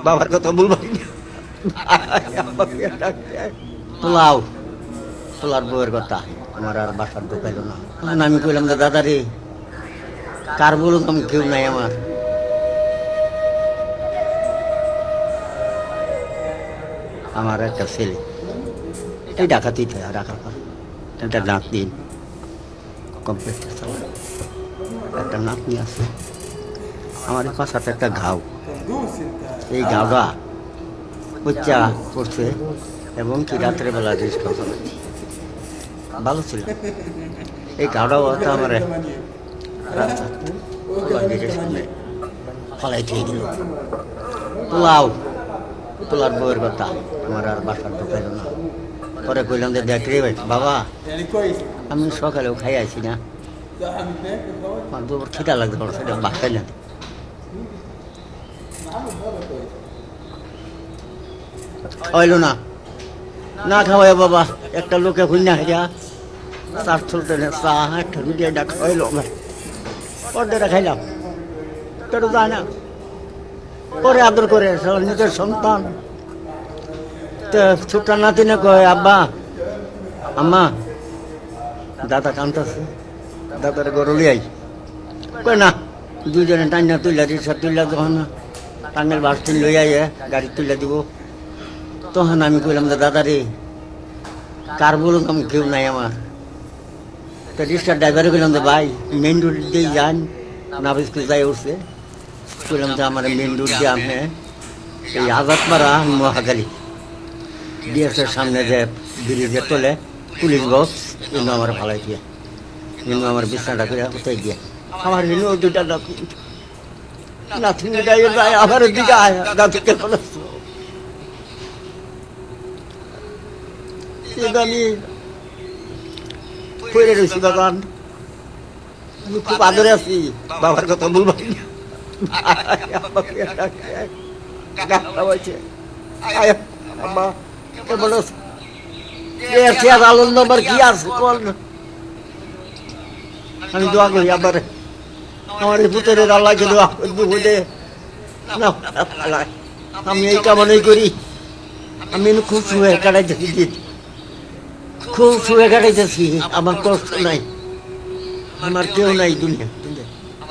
বাবার কথা বলবো পোলাও পোলার বউয়ের কথা আমার আর বাসার ঢুকাইলো না। আমি কইলাম যে দাদা রে কার বলুক আমি কেউ নাই আমার। আমার একটা ছেলে এই ডাকাতি রাখার পর একটা নাতনি কমপ্লিট একটা নাতনি আছে। আমার এই পাশাতে একটা ঘাও, এই ঘাওটা বাচ্চা পড়ছে এবং কি রাত্রে বেলা রেস্ট ভালো ছিল। এই ঘাওটাও হয়তো আমার ফলাই খেয়ে দিল। পোলাও পোলার বউয়ের কথা আমার আর বাসার ঢুকাইল না। পরে কইলাম যে দেখ রে ভাই বাবা আমি সকালেও খাই আছি না, আমার দুপুর খিদা লাগছে সেটা বাসায় না। খাওয়াইলো না, না খাওয়াই বাবা একটা লোকে হুইনা হেরা চার চলতে চা একটা রুটি একটা খাওয়াইলো আমার অর্ডারটা খাইলাম কেন যায় না। পরে আদর করে নিজের সন্তান তো ছোট্ট নাতিনে কয় আব্বা আম্মা দাদা কান্তাছে দাদার গরলি আই কয় না। দুজনে টাইনা তুইলা রিক্সা তুইলা যখন টাঙ্গেল বাস তিন লই আইয়ে গাড়ি তুইলা দিব তখন আমি কইলাম যে দাদা রে কার বলুক আমি কেউ নাই আমার। তো রিক্সার ড্রাইভারে কইলাম যে ভাই মেন রোড দিয়ে যান না স্কুল যাই উঠছে। কইলাম যে আমার মেন রোড দিয়ে আপনি এই আজাদপাড়া মহাখালী ডিএসের সামনে যে ব্রিজের তোলে পুলিশ বক্স কিন্তু আমার ভালাই দিয়ে কিন্তু আমার বিছানাটা করে কোথায় গিয়ে আমার হিনু দুটা নাথিং যায় আমার দিকে আয় দাদুকে আমি পড়ে রয়েছি বাগান। আমি খুব আদরে আছি বাবার কথা বলবো আনন্দ আমার কি আছে আমি দোয়া করি আবার আমার এই পুত্রের আল্লাহকে দোয়া করবো। আমি এই কামনাই করি। আমি খুব শুয়ে কাটাইতেছি খুব শুয়ে কাটাইতেছি আমার কষ্ট নাই আমার কেউ নাই দুনিয়া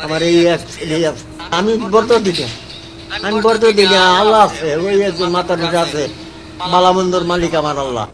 আমার এই এক ছেলে আছে। আমি বর্ত দিকে আল্লাহ আছে ওই একজন মাতার আছে বালামন্দর মালিক আমার আল্লাহ।